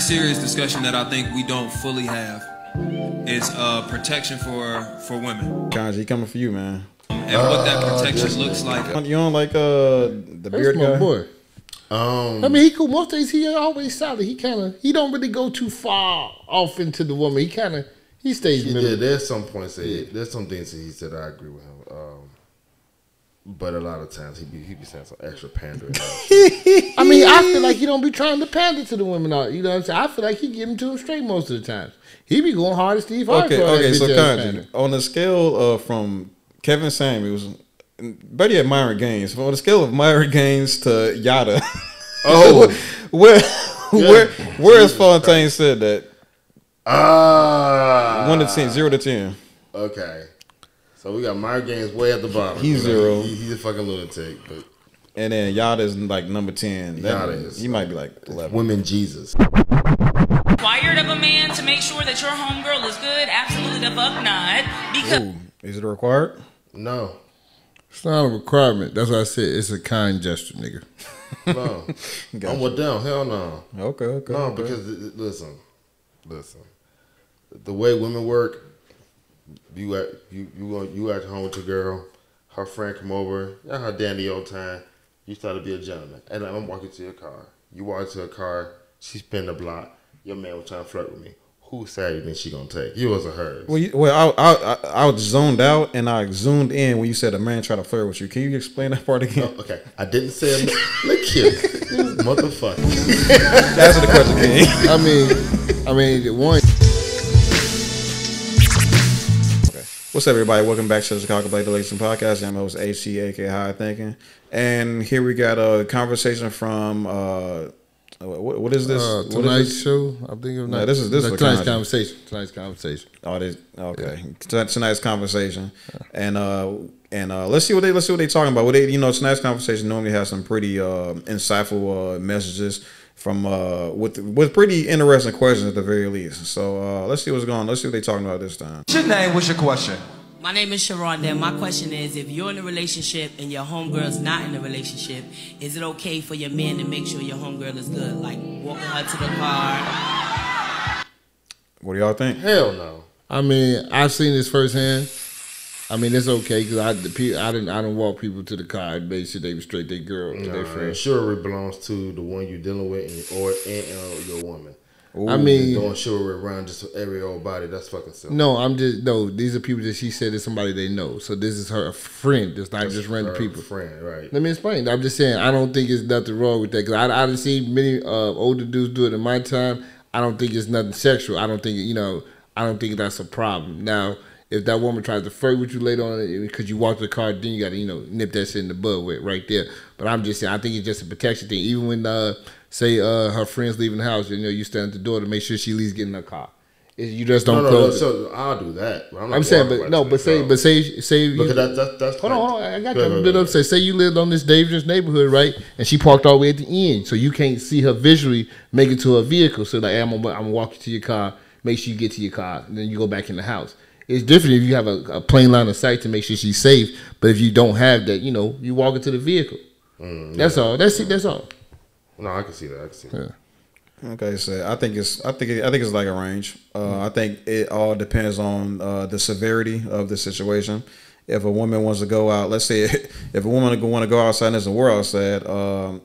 serious discussion that I think we don't fully have is protection for women. Kanji, coming for you, man. And what that protection looks like. You don't like the beard guy? Boy. I mean, he cool. Most days he always solid. He don't really go too far off into the woman. He stays middle. Yeah, there's some points there's some things that he said I agree with him. But a lot of times he be saying some extra pandering. I mean, I feel like he don't be trying to pander to the women. You know what I'm saying? I feel like he give them to him straight most of the time. He be going hard as Steve Harvey. Okay, so Kanji, on the scale from Kevin Samuels, better yet Myron Gaines. On the scale of Myron Gaines to Yada, where has Fontane said that? 1 to 10, 0 to 10. Okay. So we got Myron Gaines way at the bottom. He's 0. He's a fucking lunatic. But and then Yada is like number 10. He might be like 11. Women Jesus. Required of a man to make sure that your homegirl is good? Absolutely the fuck not. Because is it required? No. It's not a requirement. That's what I said. It's a kind gesture, nigga. No. I'm with them. Hell no. Okay. No, because listen. The way women work, you at home with your girl, her friend come over, y'all her dandy old time, you start to be a gentleman. And I'm walking to your car. You walk to her car, she spin the block, your man was trying to flirt with me. Whose side do you think she gonna take? Yours or hers? I was zoned out and I zoomed in when you said a man tried to flirt with you. Can you explain that part again? Oh, okay, I didn't say a look here, motherfucker. Answer the question, King. I mean, the one. What's up, everybody? Welcome back to the Chicago Black Delegation Podcast. I'm host HC, aka High Thinking, and here we got a conversation from what is this? Tonight's show. I'm thinking of this is tonight's conversation. Tonight's conversation. Oh, this okay. Yeah. Tonight's conversation, and let's see what they talking about. Tonight's conversation normally has some pretty insightful messages from with pretty interesting questions at the very least. So let's see what's going on. Let's see what they're talking about this time. What's your name? What's your question? my name is Sharon. And my question is, if you're in a relationship and your homegirl's not in a relationship, is it okay for your man to make sure your homegirl is good? Like walking her to the car? What do y'all think? Hell no. I mean, I've seen this firsthand. I mean, it's okay because I didn't walk people to the car and make sure they restrict their girl or their friend. Chivalry belongs to the one you're dealing with and your woman. Ooh. I mean, doing chivalry around just every old body, that's fucking silly. No, these are people that she said is somebody they know. So this is her friend. It's not just random people. Friend, right? Let me explain. I'm just saying I don't think there's nothing wrong with that because I've seen many older dudes do it in my time. I don't think it's nothing sexual. I don't think that's a problem. Now, if that woman tries to flirt with you later on because you walk to the car, then you got to nip that shit in the bud with right there. But I'm just saying I think it's just a protection thing. Even when say her friends leaving the house, you stand at the door to make sure she at least get in her car. You just don't close. So I'll do that. I'm saying, but say because that's hold on. I got you. Say you lived on this dangerous neighborhood, right? And she parked all the way at the end, so you can't see her visually make it to her vehicle. So like, hey, I'm gonna walk you to your car. Make sure you get to your car, and then you go back in the house. It's different if you have a plain line of sight to make sure she's safe. But if you don't have that, you walk into the vehicle. That's all. That's all. No, I can see that. Yeah. Okay, so I think it's like a range. I think it all depends on the severity of the situation. If a woman wants to go out, let's say if a woman want to go outside and there's a war outside,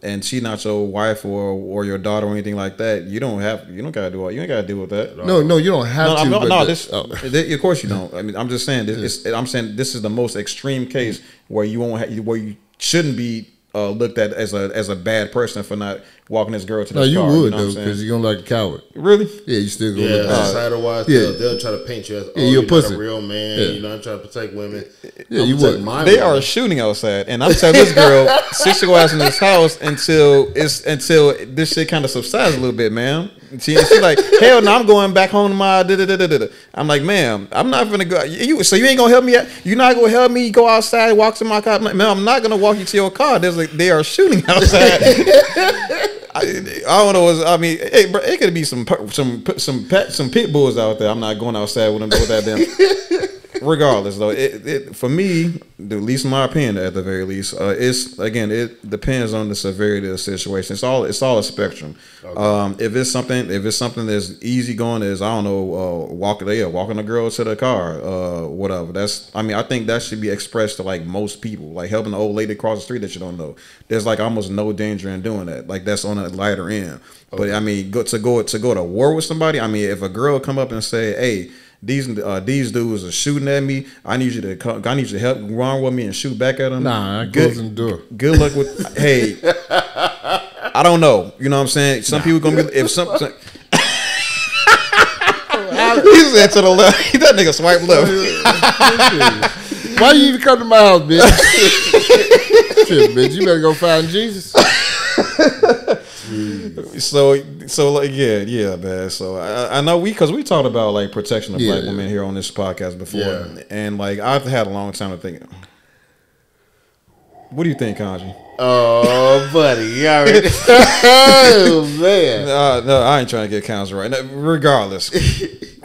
and she not your wife or your daughter or anything like that, you ain't gotta deal with that. No, you don't have to. Of course you don't. I mean, I'm just saying I'm saying this is the most extreme case where where you shouldn't be looked at as a bad person for not walking this girl to the car. No, you would though, because you're gonna like a coward. Really? Yeah, you still gonna look outsider-wise. They'll try to paint you as you're a pussy. Not a real man. I'm trying to protect women. Yeah, you would. They are shooting outside, and I'm telling this girl, sit your ass in this house until this shit kind of subsides a little bit, man. She's like, hell no, I'm going back home to my I'm like, ma'am, I'm not gonna go. So you ain't gonna help me? You're not gonna help me go outside, walk to my car? I'm like, man, I'm not gonna walk you to your car. They are shooting outside. I don't know. I mean, hey, bro, it could be some pit bulls out there. I'm not going outside with them with that damn. regardless though, it for me, at least in my opinion, at the very least, it depends on the severity of the situation. It's all a spectrum. Okay. If it's something that's easy going, as I don't know, walking a girl to the car, whatever. I think that should be expressed to like most people, like helping an old lady across the street that you don't know. There's like almost no danger in doing that. Like that's on a lighter end. Okay. But I mean, go to war with somebody. I mean, if a girl come up and say, "Hey, these dudes are shooting at me. I need you to help run with me and shoot back at them." Nah, close the door. Good luck with. Hey, I don't know. You know what I'm saying? Some people gonna be if some. He said to the left. That nigga swipe left. Why you even come to my house, bitch? Shit, bitch, you better go find Jesus. So like yeah, man. So I know because we talked about like protection of black women here on this podcast before, and like I've had a long time to think. What do you think, Kanji? Oh, buddy, you already. Oh man, no, I ain't trying to get Kanji right. No, regardless,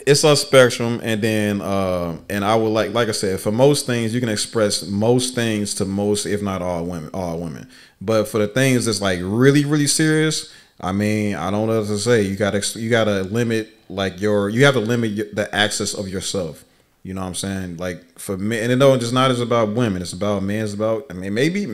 it's a spectrum, and then and I would like I said, for most things you can express most things to most, if not all women. But for the things that's like really, really serious, I mean, I don't know what to say. You gotta limit you have to limit the access of yourself. You know what I'm saying? Like for men, and it's not just about women. It's about men. It's about, I mean, maybe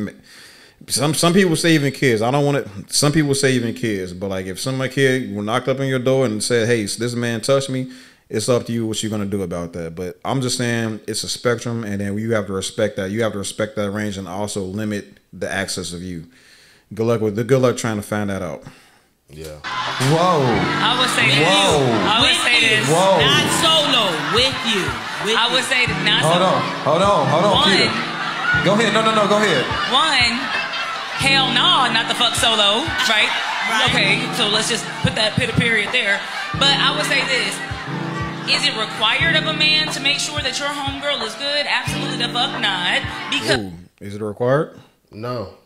some people say even kids. I don't want to. Some people say even kids. But like if some kid knocked up on your door and said, "Hey, this man touched me," it's up to you what you're gonna do about that. But I'm just saying it's a spectrum, and then you have to respect that. You have to respect that range, and also limit the access of you. Good luck trying to find that out. Yeah. Whoa. I would say this. I would say this. Whoa. Not solo. With you. I would say this. Not solo. Hold on, Peter. Go ahead. No, go ahead. One, hell no, not the fuck solo, right? Okay, so let's just put a period there. But I would say this. Is it required of a man to make sure that your homegirl is good? Absolutely the fuck not. Because is it required? No.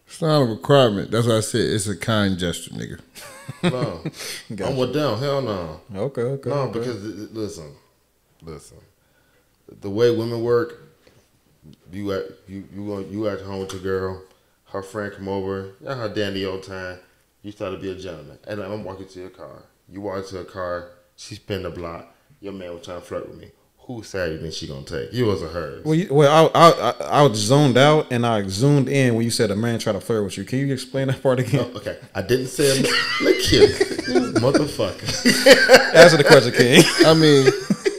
It's not a requirement. That's what I said. It's a kind gesture, nigga. No. Gotcha. I'm with them. Hell no. Okay. No, because listen. The way women work, you at home with your girl, her friend come over, her dandy old time. You start to be a gentleman, and I'm walking to your car. You walk to her car. She spin the block. Your man was trying to flirt with me. Whose side you think she gonna take? Yours or hers? Well, I was zoned out and I zoomed in when you said a man tried to flirt with you. Can you explain that part again? Oh, okay, I didn't say it. Look here, motherfucker. Answer the question, King.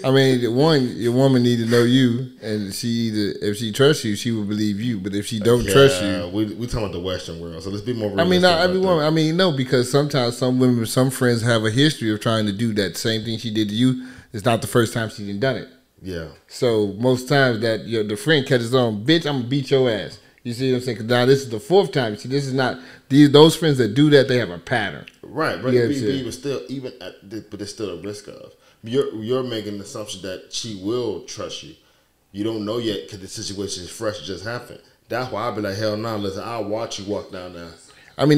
I mean, your woman need to know you, and if she trusts you, she will believe you. But if she don't trust you, we talking about the Western world, so let's be more realistic. I mean, not every woman. I mean, no, because sometimes some friends have a history of trying to do that same thing she did to you. It's not the first time she done it. Yeah. So most times that the friend catches on, bitch, I'm gonna beat your ass. You see what I'm saying? Because now this is the fourth time. See, this is not those friends that do that. They have a pattern. Right, but but there's still a risk of you're making an assumption that she will trust you. You don't know yet because the situation is fresh, it just happened. That's why I'll be like, hell no, listen, I'll watch you walk down there. You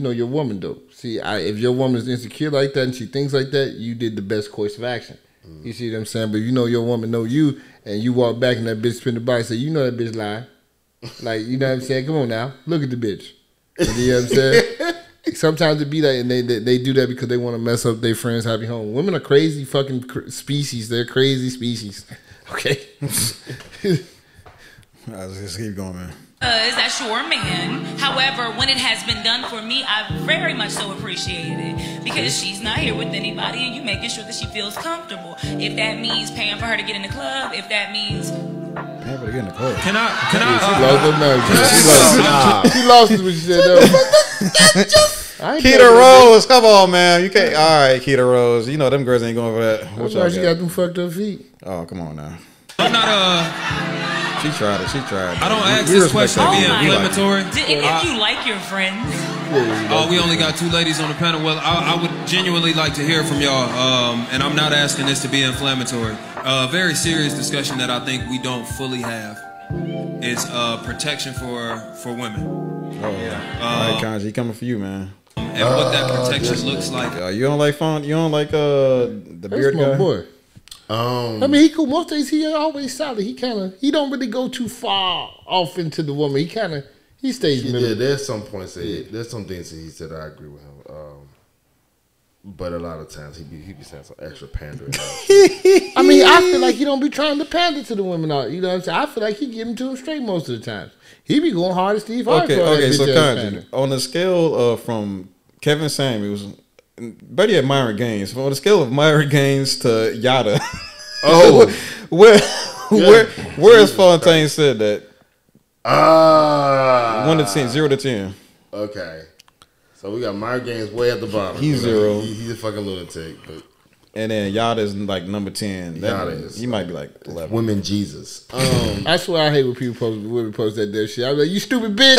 know your woman though. See, if your woman is insecure like that and she thinks like that, you did the best course of action. You see what I'm saying? But you know your woman know you, and you walk back and that bitch spin the body, say, you know that bitch lying. Like, you know what I'm saying? Come on now, look at the bitch. You know what I'm saying? Sometimes it be like, and they do that because they want to mess up their friends' happy home. Women are crazy fucking species. They're crazy species. Okay. Just keep going, man. That's your man. However, when it has been done for me, I very much so appreciate it because she's not here with anybody, and you making sure that she feels comfortable. If that means paying for her to get in the club, if that means paying for to get in the club. Can I? She lost it when she said that. Keita Rose, come on, man. You can't. All right, Keita Rose. You know them girls ain't going for that. That's why she got them fucked up feet. Oh, come on now. I'm not She tried it. I don't ask this question to be inflammatory. If you like your friends. We only got 2 ladies on the panel. Well, I would genuinely like to hear from y'all, and I'm not asking this to be inflammatory. A very serious discussion that I think we don't fully have is protection for women. Oh yeah. All right, Kanji, coming for you, man. And what that protection looks like. You don't like fun? You don't like the beard guy? Boy. I mean, he cool. Most days he always solid. He don't really go too far off into the woman. He stays middle. Yeah, there's some points there's some things that he said I agree with him. But a lot of times he be saying some extra pandering. I mean, I feel like he don't be trying to pander to the women. You know what I'm saying? I feel like he give them to them straight most of the time. He be going hard as Steve Harvey. Okay. So Kanji, on the scale from Kevin Samuels, better yet Myron Gaines. On the scale of Myron Gaines to Yada, where is Fontane said that? 1 to 10, 0 to 10. Okay. So we got Myron Gaines way at the bottom. He's 0. He's a fucking lunatic. But and then Yada is like number 10. He might be like 11. Women Jesus. I swear I hate when people post that damn shit. I'm like, you stupid bitch.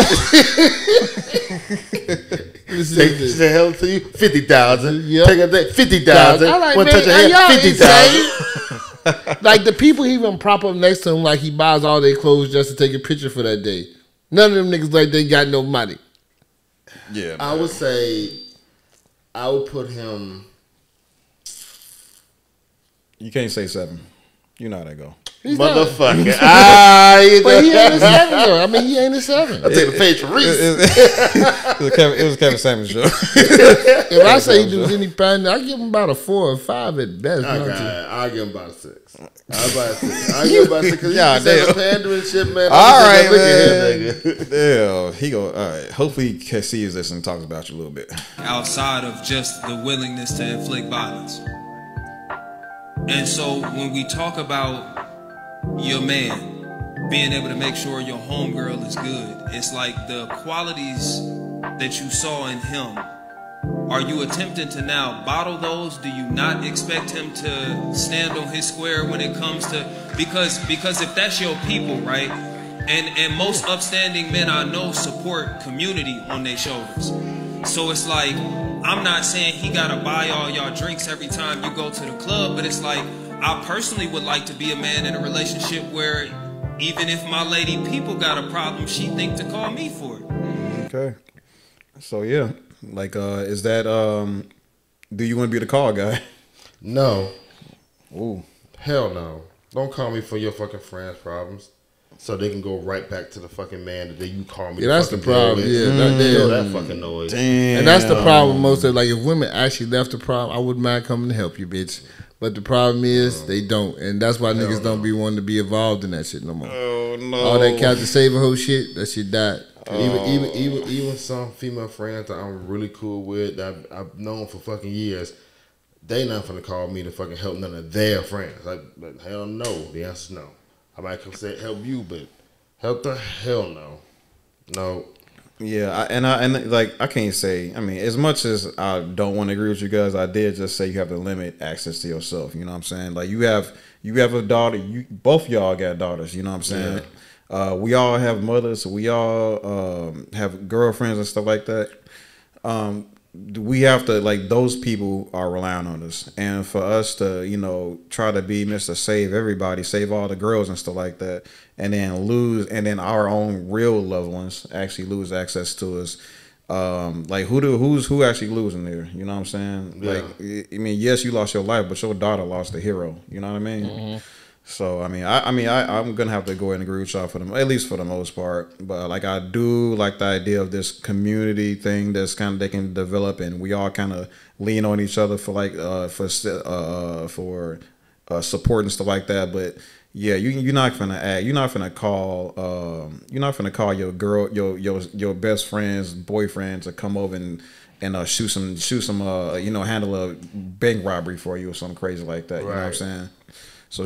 Take the hell to you. 50,000. Yep. Take a day. 50,000. I'm like, One man, touch of hair. 50,000. Like the people he even prop up next to him, like he buys all their clothes just to take a picture for that day. None of them niggas like they got no money. Yeah, man. I would say I would put him. You can't say 7. You know how that go. Motherfucker. But he ain't a 7 though. I mean, he ain't a 7. I take the page for Reese. It was Kevin Samuels show. If I say he does any pander, I give him about a 4 or 5 at best. I'll give him about a 6. I'll give him about a 6 because he's saying pandering shit, man. All right, man. Yeah, he go. All right. Hopefully, he sees this and talks about you a little bit. Outside of just the willingness to inflict violence. And so when we talk about your man being able to make sure your homegirl is good, it's like the qualities that you saw in him. Are you attempting to now bottle those? Do you not expect him to stand on his square when it comes to because if that's your people, right? And most upstanding men I know support community on their shoulders. So it's like, I'm not saying he gotta buy all y'all drinks every time you go to the club, but it's like, I personally would like to be a man in a relationship where even if my lady people got a problem, she think to call me for it. Okay. So yeah, like, is that do you want to be the call guy? No. Ooh. Hell no. Don't call me for your fucking friends' problems. So they can go right back to the fucking man that you call me. Yeah, that's the problem. Yeah, that fucking noise. Damn. And that's the problem. Most of like if women actually left the problem, I wouldn't mind coming to help you, bitch. But the problem is they don't, and that's why niggas don't be wanting to be involved in that shit no more. Oh no! All that Captain Save-A-Ho shit, that shit died. Even some female friends that I'm really cool with that I've known for fucking years, they not finna call me to fucking help none of their friends. Like hell no. The answer's no. I might come say help you, but help the hell no. No. Yeah, I can't say. I mean, as much as I don't want to agree with you guys, I did just say you have to limit access to yourself. You know what I'm saying? Like you have a daughter. Both y'all got daughters. You know what I'm saying? Yeah. We all have mothers. We all have girlfriends and stuff like that. We have to, like, those people are relying on us, and for us to, you know, try to be Mr. Save everybody, save all the girls and stuff like that, and then our own real loved ones actually lose access to us. Like who's actually losing there? You know what I'm saying? Yeah. Like, I mean, yes, you lost your life, but your daughter lost a hero. You know what I mean? Mm-hmm. So I'm gonna have to go ahead and agree with y'all at least for the most part. But like, I do like the idea of this community thing that's kind of they can develop, and we all kind of lean on each other for like for support and stuff like that. But yeah, you're not gonna call your girl your best friend's boyfriend to come over and shoot some handle a bank robbery for you or something crazy like that. Right. You know what I'm saying? So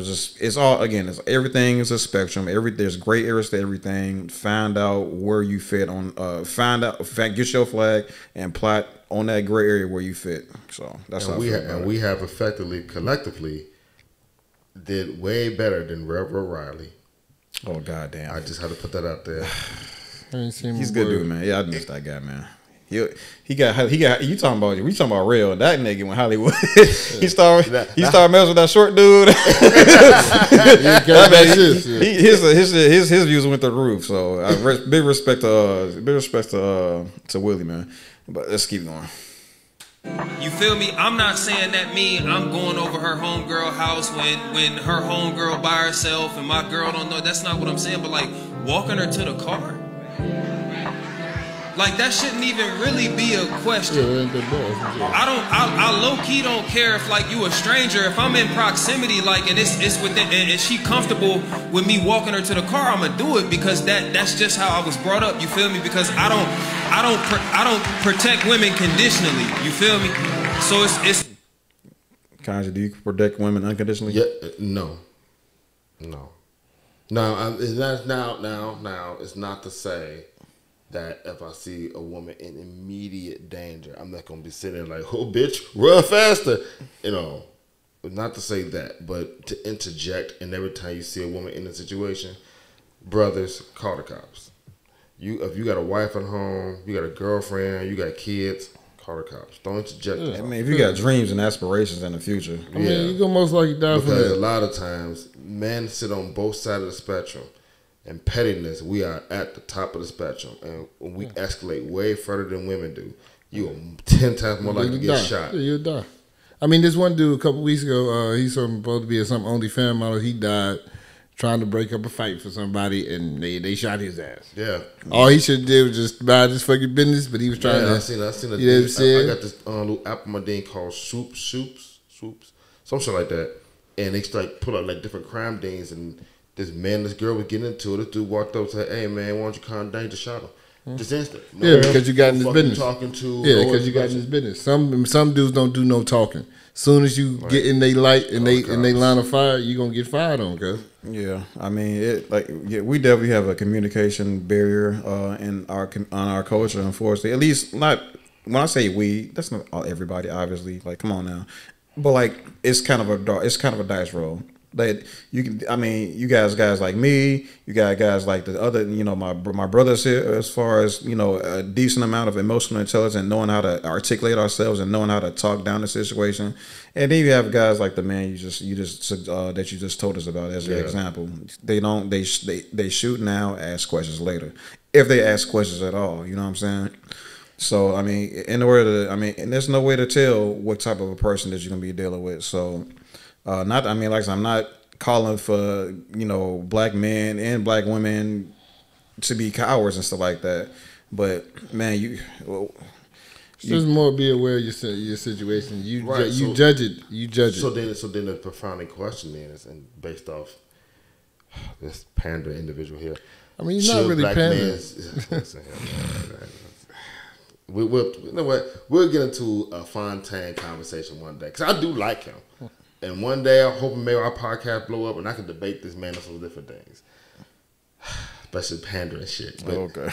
everything is a spectrum. There's gray areas to everything. Find out where you fit on. Get your flag and plot on that gray area where you fit. So that's how we have effectively, collectively, did way better than Reverend Riley. Oh goddamn! I just had to put that out there. He's a good dude, man. Yeah, I miss that guy, man. He got you talking about we talking about real that nigga when Hollywood he started messing with that short dude. His views went through the roof. So big respect to Willie, man. But let's keep going. You feel me? I'm not saying that I'm going over her homegirl house when her homegirl by herself and my girl don't know. That's not what I'm saying. But like walking her to the car, like that shouldn't even really be a question. I low key don't care if like you a stranger. If I'm in proximity, like and it's within and she comfortable with me walking her to the car, I'ma do it because that's just how I was brought up. You feel me? Because I don't protect women conditionally. You feel me? So it's. Kanja, do you protect women unconditionally? Yeah, no. It's not now. It's not to say that if I see a woman in immediate danger, I'm not gonna be sitting there like, "Oh, bitch, run faster," Not to say that, but to interject. And every time you see a woman in a situation, brothers, call the cops. If you got a wife at home, you got a girlfriend, you got kids, call the cops. Don't interject. I mean, if you got dreams and aspirations in the future, I mean, you gonna most likely die for that. Because a lot of times, men sit on both sides of the spectrum. And pettiness, we are at the top of the spectrum. And when we escalate way further than women do, you are 10 times more likely to get shot. Yeah, you'll die. I mean, this one dude a couple weeks ago, he's supposed to be some OnlyFans model. He died trying to break up a fight for somebody, and they shot his ass. Yeah. All he should do was just mind his fucking business, but he was trying to. I seen a thing. I got this little app on my thing called Swoops, some shit like that. And they like put out like different crime things and this girl was getting into it. This dude walked up and said, "Hey man, why don't you calm down?" Just shot him. Just instant. Because you got in his business. Talking to. Yeah, because you got in his business. Some dudes don't do no talking. Soon as you get in they light and they line of fire, you gonna get fired on, cuz. Yeah, I mean, we definitely have a communication barrier in our culture, unfortunately. At least not when I say we. That's not everybody, obviously. Like, come on now, but like it's kind of a dice roll. That you guys like me, you got guys like the other, my brothers here, as far as, a decent amount of emotional intelligence, knowing how to articulate ourselves and knowing how to talk down the situation. And then you have guys like the man you just told us about as your example. They shoot now, ask questions later. If they ask questions at all, you know what I'm saying? So, I mean, and there's no way to tell what type of a person that you're going to be dealing with. So, I'm not calling for, black men and black women to be cowards and stuff like that. But man, just more be aware of your situation. You judge it. You judge it. So then the profound question is, and based off this pander individual here. I mean, you're not really pandering. We'll get into a Fontane conversation one day because I do like him. And one day, I'm hoping maybe our podcast blow up and I can debate this man on some different things. Especially pandering shit. But okay.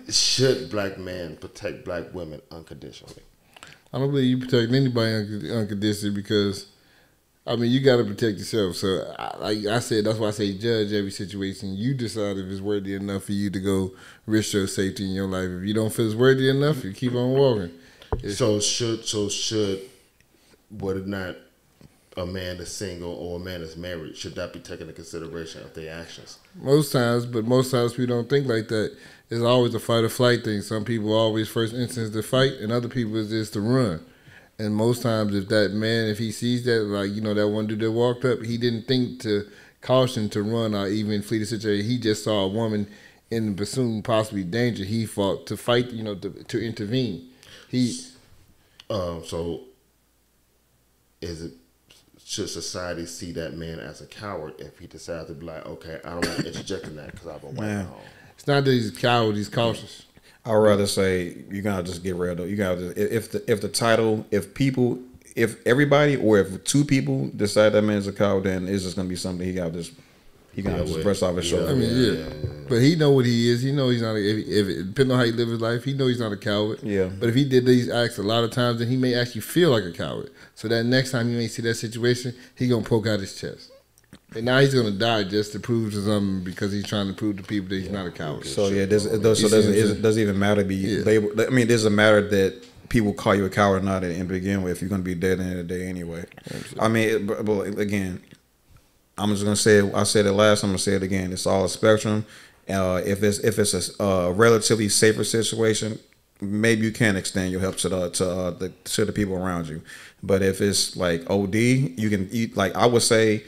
Should black men protect black women unconditionally? I don't believe you protect anybody unconditionally because, you got to protect yourself. So, like I said, that's why I say judge every situation. You decide if it's worthy enough for you to go risk your safety in your life. If you don't feel it's worthy enough, you keep on walking. So should whether or not a man is single or a man is married, should that be taken into consideration of their actions? Most times we don't think like that. It's always a fight or flight thing. Some people always first instance to fight, and other people is just to run. And most times, if that man, if he sees that, like that one dude that walked up, he didn't think to caution to run or even flee the situation. He just saw a woman in pursuing possibly danger. He fought to fight, to intervene. So is it? Should society see that man as a coward if he decides to be like, okay, I don't want to interject in that because I have a wife at home? It's not that he's a coward; he's cautious. I'd rather say you gotta just get rid of. You gotta if everybody or if two people decide that man's a coward, then it's just gonna be something he gotta just brush off his shoulder. But he know what he is. He know he's not. If depending on how he live his life, he know he's not a coward. Yeah. But if he did these acts a lot of times, then he may actually feel like a coward. So that next time you may see that situation, he gonna poke out his chest. And now he's gonna die just to prove to something because he's trying to prove to people that he's not a coward. So it doesn't even matter to be labeled. I mean, it doesn't matter that people call you a coward or not and begin with. You're gonna be dead at the end of the day anyway. Absolutely. I mean, but again, I'm just gonna say it. I said it last. I'm gonna say it again. It's all a spectrum. If it's a relatively safer situation, maybe you can extend your help to the people around you. But if it's like OD, you can like I would say,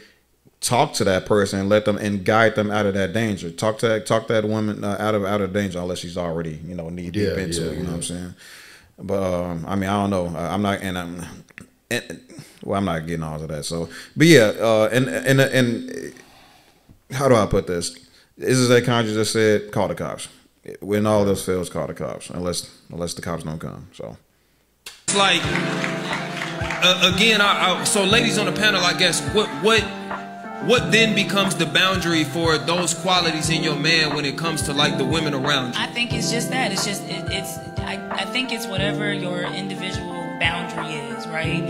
talk to that person and let them and guide them out of that danger. Talk that woman out of danger unless she's already knee deep into it. You know what I'm saying? But I mean, I don't know. I'm not getting all of that. So, but yeah, and how do I put this? This is that Kanye just said, call the cops. When all this fails, call the cops. Unless the cops don't come. So it's like again. So ladies on the panel, I guess what then becomes the boundary for those qualities in your man when it comes to like the women around you? I think it's just that. It's just I think it's whatever your individual boundary is, right?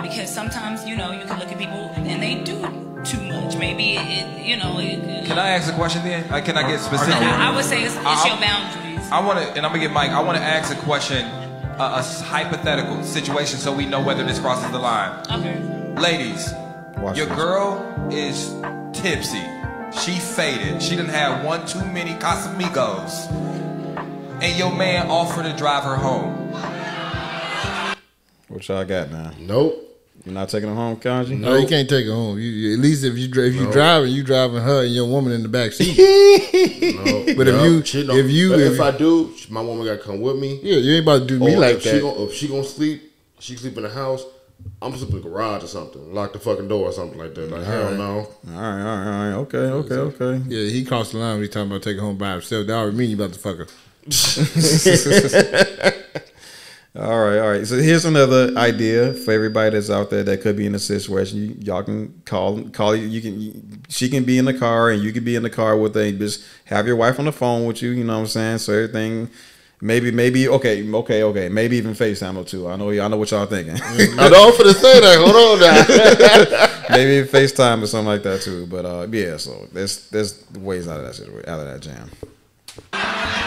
Because sometimes you can look at people and they do too much. Maybe Can I ask a question then? Like, can I get specific? I would say it's your boundaries. I want to, and I'm gonna get Mike. I want to ask a question, a hypothetical situation, so we know whether this crosses the line. Okay. Ladies, your girl is tipsy. She faded. She done had one too many Casamigos, and your man offered to drive her home. what y'all got now? Nope. You're not taking her home, Kanji? No, you can't take her home. You, at least if you driving her and your woman in the back seat. No, but if I do, my woman got to come with me. Yeah, you ain't about to do me like that. If she gonna sleep, she sleep in the house. I'm gonna sleep in the garage or something. Lock the fucking door or something like that. Like, hell no. All right. Okay. Yeah, he crossed the line when he talking about taking home by himself. That already mean you about to fuck her. All right. So here's another idea for everybody that's out there that could be in a situation. Y'all can call. She can be in the car and you can be in the car with her. Just have your wife on the phone with you. You know what I'm saying? So everything. Maybe. Okay. Maybe even FaceTime or two. I know what y'all thinking. I don't for the say that. Hold on now. Maybe FaceTime or something like that too. But yeah. So there's ways out of that situation, out of that jam.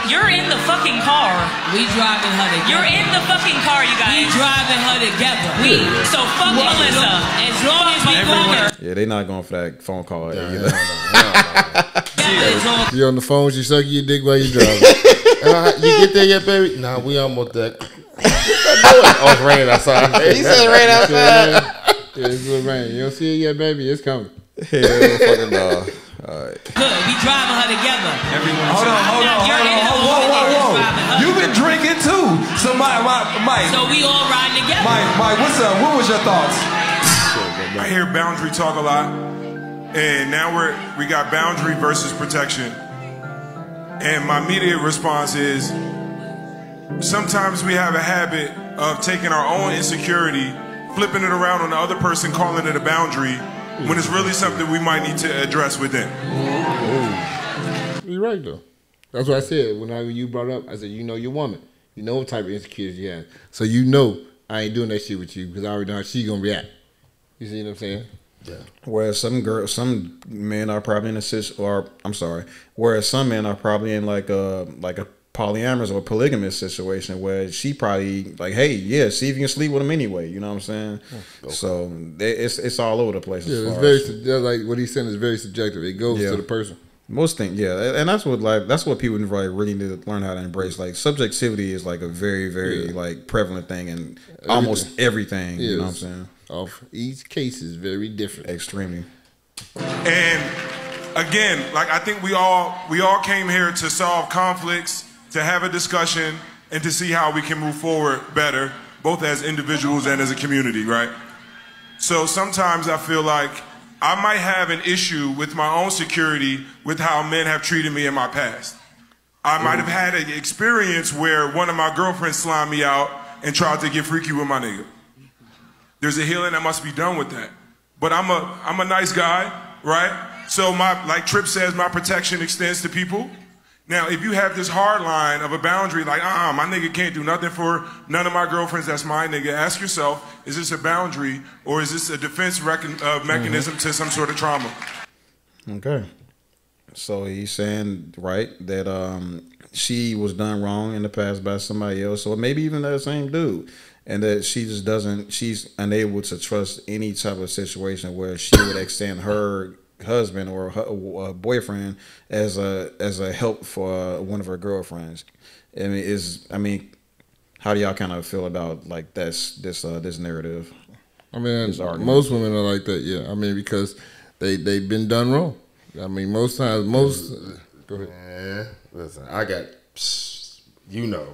You're in the fucking car. We driving her together. You're in the fucking car, you guys. We driving her together. So fuck Melissa. As long as we fuck her. Yeah, they not going for that phone call. Yeah, You on the phone, she suck your dick while you driving. You get there yet, baby? Nah, we almost there. Oh, it's raining outside. He said rain outside. Yeah, it's gonna rain. You don't see it yet, baby? It's coming. Hell fucking dog. All right. Good. We driving her together. Everyone. Hold on. Whoa. You've been drinking too. So Mike. So we all riding together. Mike, what's up? What was your thoughts? I hear boundary talk a lot, and now we got boundary versus protection. And my immediate response is, sometimes we have a habit of taking our own insecurity, flipping it around on the other person, calling it a boundary, when it's really something we might need to address within. You're right though. That's what I said when you brought up. I said, you know your woman. You know what type of insecurities you have. So you know I ain't doing that shit with you because I already know how she's gonna react. You see what I'm saying? Yeah. Whereas some men are probably in whereas some men are probably in like a polyamorous or polygamous situation where she probably like, hey, yeah, see if you can sleep with him anyway. You know what I'm saying? Okay. So it's all over the place. Yeah, it's like what he's saying is very subjective. It goes to the person. Most things, yeah, and that's what people really need to learn how to embrace. Like subjectivity is like a very, very like prevalent thing in almost everything. You know what I'm saying? Each case is very different. Extremely. And again, like I think we all came here to solve conflicts, to have a discussion, and to see how we can move forward better, both as individuals and as a community, right? So sometimes I feel like I might have an issue with my own security with how men have treated me in my past. I might have had an experience where one of my girlfriends slimed me out and tried to get freaky with my nigga. There's a healing that must be done with that. But I'm a nice guy, right? So like Tripp says, my protection extends to people. Now, if you have this hard line of a boundary, like, my nigga can't do nothing for none of my girlfriends, that's my nigga, ask yourself, is this a boundary or is this a defense mechanism to some sort of trauma? Okay. So he's saying, right, that she was done wrong in the past by somebody else, or maybe even that same dude, and that she's unable to trust any type of situation where she would extend her husband or her boyfriend as a help for one of her girlfriends. I mean, How do y'all kind of feel about like this narrative? I mean, most women are like that. Yeah, I mean because they've been done wrong. I mean, most times, Go ahead. Man, listen, I got,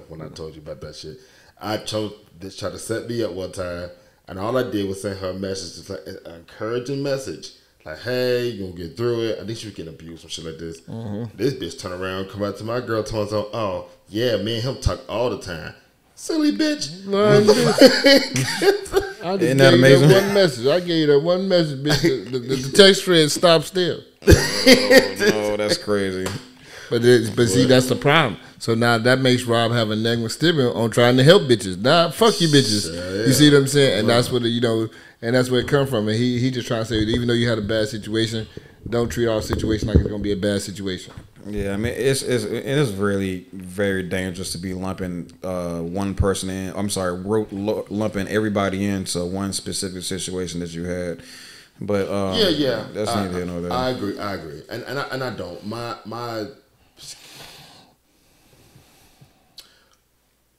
when I told you about that shit. I chose to try to set me up one time, and all I did was send her a message, just like an encouraging message. Like, hey, you gonna get through it. I think she was getting abused, some shit like this. Mm-hmm. This bitch turn around, come out to my girl, telling her, oh, yeah, me and him talk all the time. Silly bitch. I just gave you that one message. I gave you that one message, bitch. The text thread stopped still. No, that's crazy. But see, that's the problem. So now that makes Rob have a negative stigma on trying to help bitches. Nah, fuck you bitches. Yeah. You see what I'm saying? And that's what and that's where it come from. And he just trying to say, even though you had a bad situation, don't treat our situation like it's gonna be a bad situation. Yeah, I mean it is really very dangerous to be lumping one person in. I'm sorry, lumping everybody into one specific situation that you had. But that's neither here nor there. I agree, and I don't.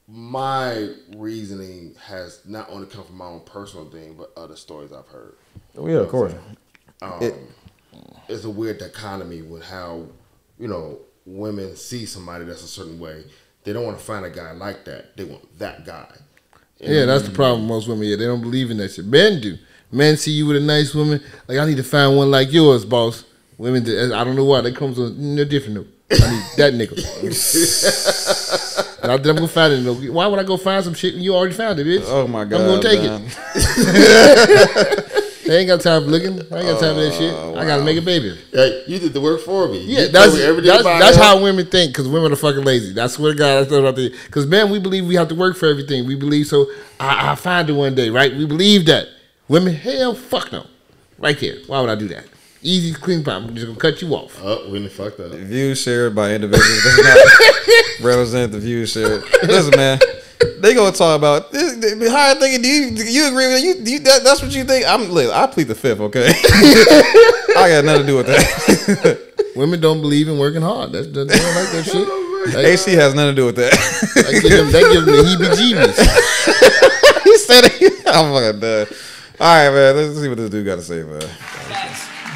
My reasoning has not only come from my own personal thing, but other stories I've heard. Oh yeah, of course. It's a weird dichotomy with how women see somebody that's a certain way. They don't want to find a guy like that. They want that guy. Yeah, that's the problem with most women. Yeah, they don't believe in that shit. Men do. Men see you with a nice woman. Like, I need to find one like yours, boss. Women, I don't know why. They come to no different though. I need that nigga. And I'm going to find it. Why would I go find some shit when you already found it, bitch? Oh, my God. I'm going to take it. I ain't got time for looking. I ain't got time for that shit. Wow. I got to make a baby. Hey, you did the work for me. Yeah, that's how women think, because women are fucking lazy. That's what God thought out there. Because, man, we believe we have to work for everything. We believe so. I'll find it one day, right? We believe that. Women, hell, fuck no. Right here. Why would I do that? Easy, clean pop. I'm just going to cut you off. Oh, we done fucked up. Views shared by individuals does not represent the views shared. Listen, man. They gonna talk about this. How I think? Do you agree with it? That's what you think? I plead the fifth. Okay, I got nothing to do with that. Women don't believe in working hard. They don't like that shit. AC has nothing to do with that. They give them the heebie-jeebies. He said it. I'm fucking done. All right, man. Let's see what this dude got to say, man.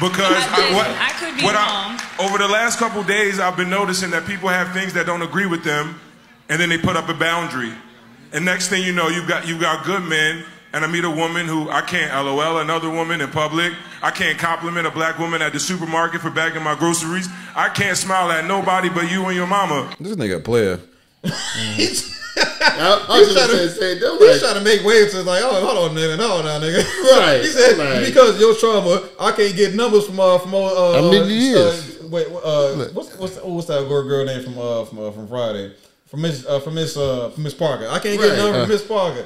Because I could be wrong. Over the last couple days, I've been noticing that people have things that don't agree with them, and then they put up a boundary. And next thing you know, you've got good men, and I meet a woman who I can't LOL another woman in public. I can't compliment a black woman at the supermarket for bagging my groceries. I can't smile at nobody but you and your mama. This nigga a player. He's trying to make waves. It's like, oh, hold on, nigga, nigga. Right. He said because your trauma, I can't get numbers from what's that girl name from Friday? From Miss Parker. I can't get a number from Miss Parker.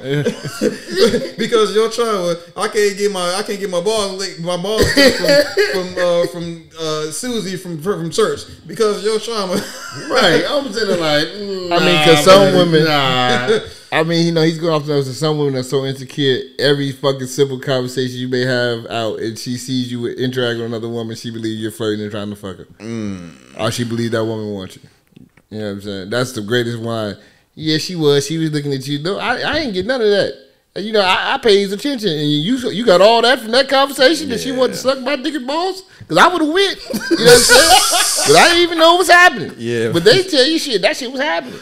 Because your trauma, I can't get my balls from Susie from church because your trauma. Right. I'm sitting like, because some women, I mean, he's going off to some women are so insecure. Every fucking simple conversation you may have out, and she sees you interact with another woman, she believes you're flirting and trying to fuck her, or she believes that woman wants you. You know what I'm saying? That's the greatest line. Yeah, she was. She was looking at you. No, I ain't get none of that. I paid attention, and you got all that from that conversation that she wanted to suck my dick and balls? Because I would have went. You know what I'm saying? But I didn't even know what was happening. Yeah. But they tell you shit. That shit was happening.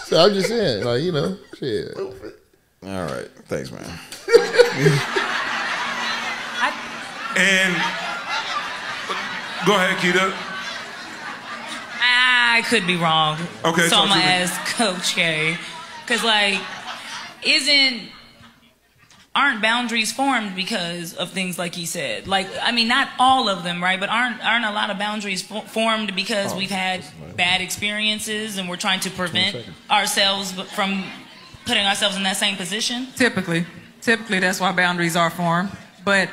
So I'm just saying, shit. All right. Thanks, man. And go ahead, Keita. I could be wrong. Okay, so I'm gonna ask Coach K, because aren't boundaries formed because of things like he said? Not all of them, right? But aren't a lot of boundaries formed because we've had bad experiences and we're trying to prevent ourselves from putting ourselves in that same position? Typically, that's why boundaries are formed. But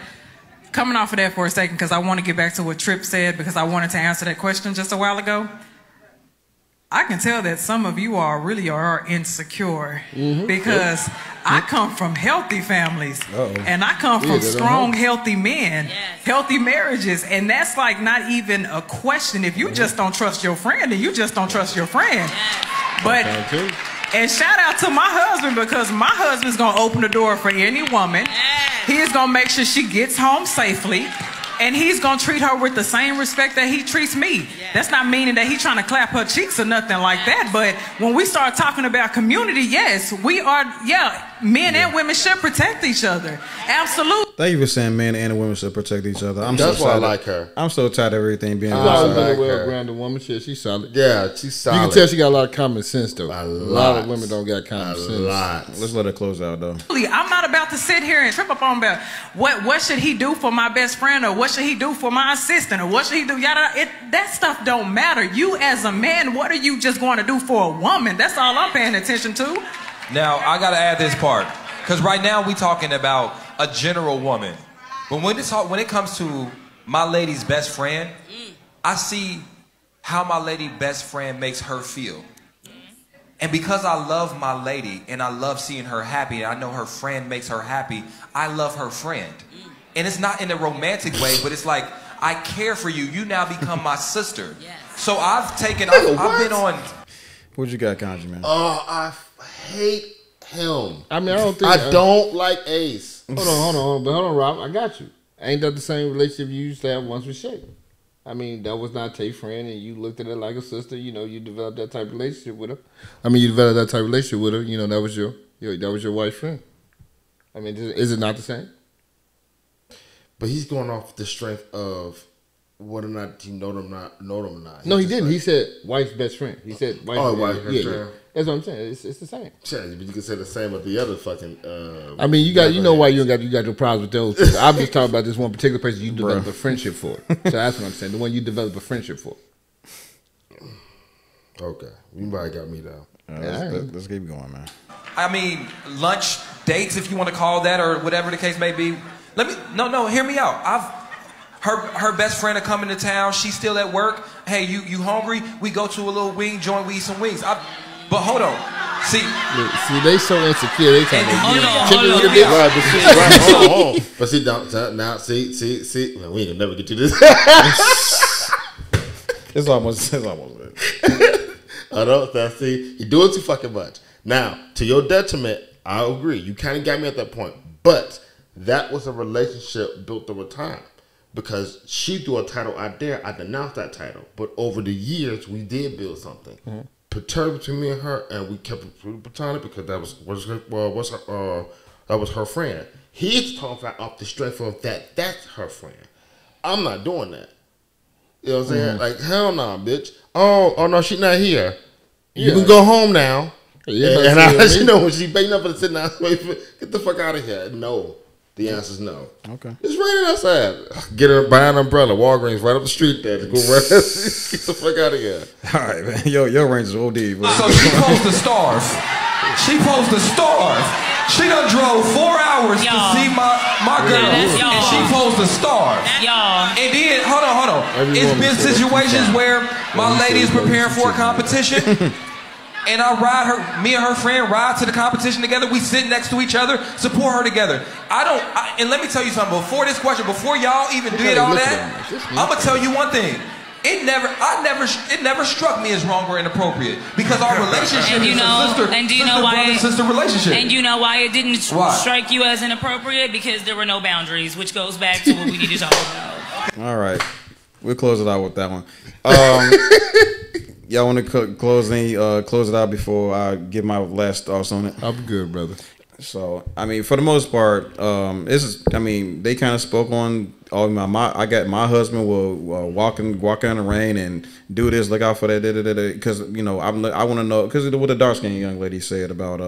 coming off of that for a second, because I want to get back to what Tripp said, because I wanted to answer that question just a while ago. I can tell that some of you all really are insecure because I come from healthy families and I come from strong, healthy men, healthy marriages, and that's not even a question. If you just don't trust your friend, then you just don't trust your friend. But and shout out to my husband, because my husband's gonna open the door for any woman. He is gonna make sure she gets home safely. And he's gonna treat her with the same respect that he treats me. That's not meaning that he's trying to clap her cheeks or nothing like that. But when we start talking about community, yes, we are. Men and women should protect each other. Absolutely. Thank you for saying men and women should protect each other. That's why I like her. I'm so tired of everything being. She's always been a well-grounded woman. She's solid. Yeah, she's solid. You can tell she got a lot of common sense, though. A lot of women don't got common sense. Let's let her close out, though. I'm not about to sit here and trip up on about what should he do for my best friend, or what should he do for my assistant, or what should he do? That stuff don't matter. You as a man, what are you just going to do for a woman? That's all I'm paying attention to. Now, I got to add this part. Because right now we talking about a general woman. But when it comes to my lady's best friend, I see how my lady best friend makes her feel. And because I love my lady and I love seeing her happy, and I know her friend makes her happy, I love her friend. And it's not in a romantic way, but it's like, I care for you. You now become my sister. So I've been on... What you got, Kanji, man? I hate him. I mean, I don't like Ace. Hold on, Rob. I got you. Ain't that the same relationship you used to have once with Shay? I mean, that was not Tay friend, and you looked at her like a sister. You know, you developed that type of relationship with her. You know, that was your wife's friend. I mean, is it not the same? But he's going off the strength of whether or not you know them or not. No, he didn't. He said wife's best friend. He said wife's best friend. Yeah. That's what I'm saying. It's the same. Yeah, but you can say the same with the other fucking. I mean, you know why you got your problems with those people. I'm just talking about this one particular person you develop a friendship for. So that's what I'm saying. The one you develop a friendship for. Okay, you might got me down. Let's keep going, man. I mean, lunch dates, if you want to call that, or whatever the case may be. Hear me out. Her best friend are coming to town. She's still at work. Hey, you hungry? We go to a little wing joint. We eat some wings. But hold on. See, they so insecure. They trying to hold on. But see, now, see. Man, we ain't gonna never get to this. It's almost it. I don't. See, you do it too fucking much. Now, to your detriment, I agree. You kind of got me at that point, but that was a relationship built over time. Because she threw a title out there, I denounced that title. But over the years, we did build something. Perturbed between me and her, and we kept it platonic because that was her friend. He's talking about off the strength of that. That's her friend. I'm not doing that. You know what I'm saying? Like, hell no, bitch. Oh no, she's not here. You can go home now. And I let you know when she's begging up and sitting down, get the fuck out of here. No. The answer is no. Okay. It's raining outside. Get her, buy an umbrella. Walgreens right up the street there. Go right. Get the fuck out of here. All right, man. Your range is OD. Bro. So she supposed to starve. She done drove 4 hours to see my girl. And she supposed to starve. And then, hold on. It's been situations where my lady is preparing for a competition. And me and her friend ride to the competition together. We sit next to each other, support her together. And let me tell you something. Before this question, before y'all even did all that, I'm gonna tell you one thing. It never struck me as wrong or inappropriate because our relationship is a sister relationship. And you know why it didn't strike you as inappropriate? Because there were no boundaries, which goes back to what we need to talk about. All right, we'll close it out with that one. Y'all want to close it out before I give my last thoughts on it? I'm good, brother. So, I mean, for the most part, they kind of spoke on all I got my husband will walk in the rain and do this, look out for that, because I want to know, because what the dark skinned young lady said about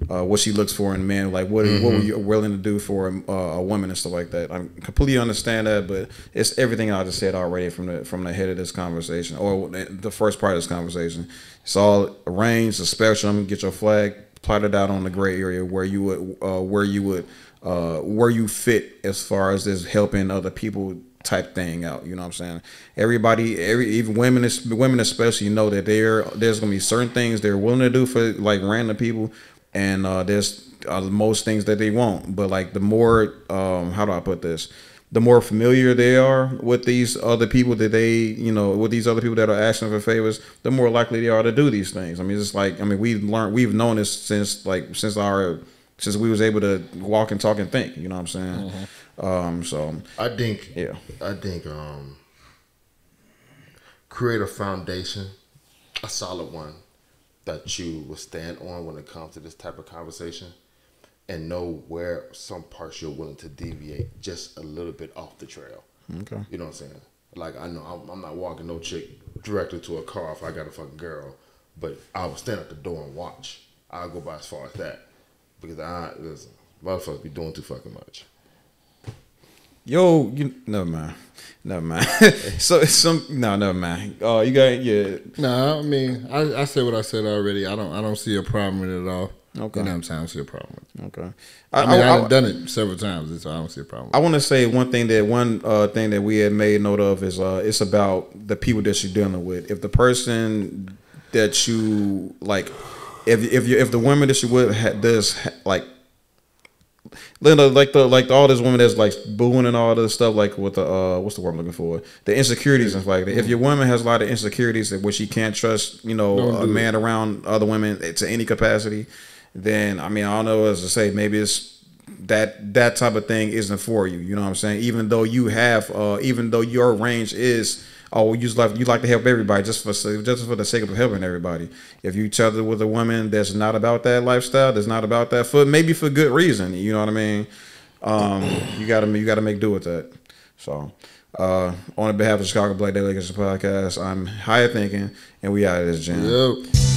what she looks for in men, like what were you willing to do for a woman and stuff like that. I completely understand that, but it's everything I just said already from the head of this conversation, or the first part of this conversation. It's all arranged, a spectrum. Get your flag plotted out on the gray area where you fit as far as this helping other people type thing out. You know what I'm saying? Even women especially, know that there's gonna be certain things they're willing to do for like random people, and there's most things that they won't. But like the more how do I put this? the more familiar they are with these other people that with these other people that are asking for favors, the more likely they are to do these things. I mean, it's like, we've known this since we was able to walk and talk and think. You know what I'm saying? Mm-hmm. So I think create a foundation, a solid one that you will stand on when it comes to this type of conversation, and know where some parts you're willing to deviate just a little bit off the trail. Okay. You know what I'm saying? Like, I know I'm not walking no chick directly to a car if I got a fucking girl, but I will stand at the door and watch. I'll go by as far as that, because motherfuckers be doing too fucking much. Yo, never mind. Never mind. Oh, you got No, I mean, I said what I said already. I don't see a problem with it at all. Okay. You know what I'm saying? I don't see a problem with it. Okay. I've done it several times, so I don't see a problem with it. I want to say one thing that we had made note of is it's about the people that you're dealing with. If the person that you like, if the woman that you with does like all this woman that's like booing and all this stuff, like with the what's the word I'm looking for, the insecurities and stuff like that. If your woman has a lot of insecurities where she can't trust a man around other women to any capacity, then I don't know what to say. Maybe it's that type of thing isn't for you. You know what I'm saying? Even though you have even though your range is you like to help everybody just for the sake of helping everybody. If you tether with a woman that's not about that lifestyle, that's not about that maybe for good reason, you know what I mean? You gotta make do with that. So on behalf of Chicago Black Delegation Podcast, I'm higher thinking, and we out of this jam. Yep.